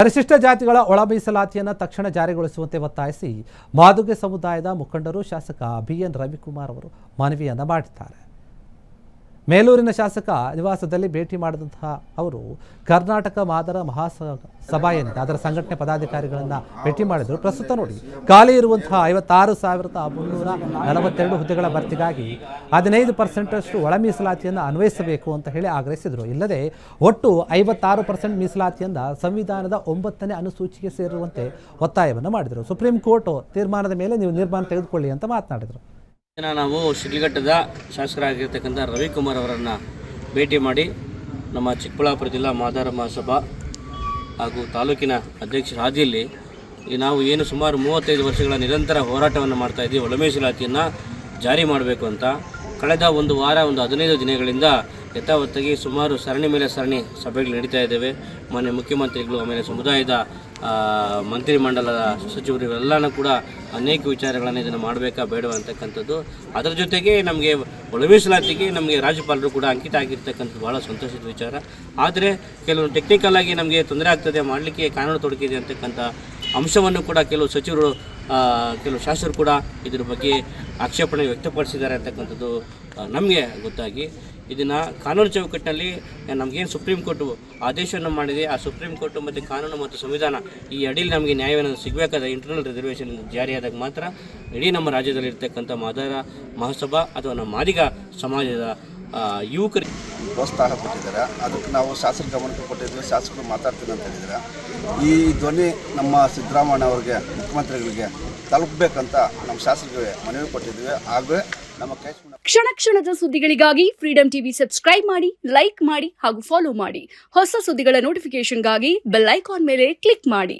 ಪರಿಶಿಷ್ಟ ಜಾತಿಗಳ ಒಳ ಮೀಸಲಾತಿಯನ್ನು ತಕ್ಷಣ ಜಾರಿಗೊಳಿಸುವಂತೆ ಒತ್ತಾಯಿಸಿ ಮಾದುಗೆ ಸಮುದಾಯದ ಮುಖಂಡರು ಶಾಸಕ ಬಿಎನ್ ರವಿಕುಮಾರ್ ಅವರು ಮನವಿಯನ್ನು ಮಾಡಿದ್ದಾರೆ. ಮೇಲೂರಿನ ಶಾಸಕ ನಿವಾಸದಲ್ಲಿ ಭೇಟಿ ಮಾಡಿದಂತಹ ಅವರು ಕರ್ನಾಟಕ ಮಾದರ ಮಹಾಸಭಾ ಏನಿದೆ ಅದರ ಸಂಘಟನೆ ಪದಾಧಿಕಾರಿಗಳನ್ನು ಭೇಟಿ ಮಾಡಿದರು. ಪ್ರಸ್ತುತ ನೋಡಿ ಖಾಲಿ ಇರುವಂತಹ 56,342 ಹುದ್ದೆಗಳ ಭರ್ತಿಗಾಗಿ 15% ಒಳ ಮೀಸಲಾತಿಯನ್ನು ಅನ್ವಯಿಸಬೇಕು ಅಂತ ಹೇಳಿ ಆಗ್ರಹಿಸಿದರು. ಇಲ್ಲದೆ ಒಟ್ಟು 56% ಮೀಸಲಾತಿಯನ್ನು ಸಂವಿಧಾನದ 9ನೇ ಅನುಸೂಚಿಗೆ ಸೇರುವಂತೆ ಒತ್ತಾಯವನ್ನು ಮಾಡಿದರು. ಸುಪ್ರೀಂ ಕೋರ್ಟ್ ತೀರ್ಮಾನದ ಮೇಲೆ ನೀವು ನಿರ್ಮಾಣ ತೆಗೆದುಕೊಳ್ಳಿ ಅಂತ ಮಾತನಾಡಿದರು. ನಾವು ಶಿಡ್ಲಘಟ್ಟದ ಶಾಸಕರಾಗಿರ್ತಕ್ಕಂಥ ರವಿಕುಮಾರ್ ಅವರನ್ನು ಭೇಟಿ ಮಾಡಿ ನಮ್ಮ ಚಿಕ್ಕಬಳ್ಳಾಪುರ ಜಿಲ್ಲಾ ಮಾದಾರ ಮಹಾಸಭಾ ಹಾಗೂ ತಾಲೂಕಿನ ಅಧ್ಯಕ್ಷರ ಹಾದಿಯಲ್ಲಿ ನಾವು ಏನು ಸುಮಾರು 35 ವರ್ಷಗಳ ನಿರಂತರ ಹೋರಾಟವನ್ನು ಮಾಡ್ತಾ ಇದ್ದೀವಿ. ಒಳ ಮೀಸಲಾತಿಯನ್ನು ಜಾರಿ ಮಾಡಬೇಕು ಅಂತ ಕಳೆದ ಒಂದು ವಾರ 15 ದಿನಗಳಿಂದ ಯಥಾವತ್ತಾಗಿ ಸುಮಾರು ಸರಣಿ ಮೇಲೆ ಸರಣಿ ಸಭೆಗಳು ನಡೀತಾ ಇದ್ದೇವೆ. ಮಾನ್ಯ ಮುಖ್ಯಮಂತ್ರಿಗಳು, ಆಮೇಲೆ ಸಮುದಾಯದ ಮಂತ್ರಿಮಂಡಲದ ಸಚಿವರು ಇವೆಲ್ಲನೂ ಕೂಡ ಅನೇಕ ವಿಚಾರಗಳನ್ನು ಇದನ್ನು ಮಾಡಬೇಕಾ ಬೇಡವಾ ಅಂತಕ್ಕಂಥದ್ದು. ಅದರ ಜೊತೆಗೆ ನಮಗೆ ಒಳ ಮೀಸಲಾತಿಗೆ ನಮಗೆ ರಾಜ್ಯಪಾಲರು ಕೂಡ ಅಂಕಿತ ಆಗಿರ್ತಕ್ಕಂಥದ್ದು ಭಾಳ ಸಂತೋಷದ ವಿಚಾರ. ಆದರೆ ಕೆಲವು ಟೆಕ್ನಿಕಲ್ ಆಗಿ ನಮಗೆ ತೊಂದರೆ ಆಗ್ತದೆ, ಮಾಡಲಿಕ್ಕೆ ಕಾನೂನು ತೊಡಕಿದೆ ಅಂತಕ್ಕಂಥ ಅಂಶವನ್ನು ಕೂಡ ಕೆಲವು ಸಚಿವರು, ಕೆಲವು ಶಾಸಕರು ಕೂಡ ಇದ್ರ ಬಗ್ಗೆ ಆಕ್ಷೇಪಣೆ ವ್ಯಕ್ತಪಡಿಸಿದ್ದಾರೆ ಅಂತಕ್ಕಂಥದ್ದು ನಮಗೆ ಗೊತ್ತಾಗಿ ಇದನ್ನು ಕಾನೂನು ಚೌಕಟ್ಟಿನಲ್ಲಿ ನಮಗೇನು ಸುಪ್ರೀಂ ಕೋರ್ಟು ಆದೇಶವನ್ನು ಮಾಡಿದೆ, ಆ ಸುಪ್ರೀಂ ಕೋರ್ಟು ಮತ್ತು ಕಾನೂನು ಮತ್ತು ಸಂವಿಧಾನ ಈ ಅಡಿಯಲ್ಲಿ ನಮಗೆ ನ್ಯಾಯವನ್ನು ಸಿಗಬೇಕಾದ ಇಂಟರ್ನಲ್ ರಿಸರ್ವೇಷನ್ ಜಾರಿಯಾದಾಗ ಮಾತ್ರ ಇಡೀ ನಮ್ಮ ರಾಜ್ಯದಲ್ಲಿ ಇರ್ತಕ್ಕಂಥ ಮಾದಾರ ಮಹಾಸಭಾ ಅಥವಾ ನಮ್ಮ ಮಾದಿಗ ಸಮಾಜದ ಯುವಕರಿಗೆ ಪ್ರೋತ್ಸಾಹ ಕೊಟ್ಟಿದ್ದಾರೆ. ಅದಕ್ಕೆ ನಾವು ಶಾಸಕರ ಗಮನಕ್ಕೆ ಕೊಟ್ಟಿದ್ವಿ. ಶಾಸಕರು ಮಾತಾಡ್ತೀನಿ ಅಂತ ಹೇಳಿದ್ದಾರೆ. ಈ ಧ್ವನಿ ನಮ್ಮ ಸಿದ್ದರಾಮಯ್ಯ ಅವರಿಗೆ, ಮುಖ್ಯಮಂತ್ರಿಗಳಿಗೆ ತಲುಪಬೇಕಂತ ನಮ್ಮ ಶಾಸಕರಿಗೆ ಮನವಿ ಕೊಟ್ಟಿದ್ವಿ. ಹಾಗೂ ನಮ್ಮ ಕ್ಷಣ ಕ್ಷಣದ ಸುದ್ದಿಗಳಿಗಾಗಿ ಫ್ರೀಡಂ ಟಿವಿ ಸಬ್ಸ್ಕ್ರೈಬ್ ಮಾಡಿ, ಲೈಕ್ ಮಾಡಿ ಹಾಗೂ ಫಾಲೋ ಮಾಡಿ. ಹೊಸ ಸುದ್ದಿಗಳ ನೋಟಿಫಿಕೇಶನ್ಗಾಗಿ ಬೆಲ್ ಐಕಾನ್ ಮೇಲೆ ಕ್ಲಿಕ್ ಮಾಡಿ.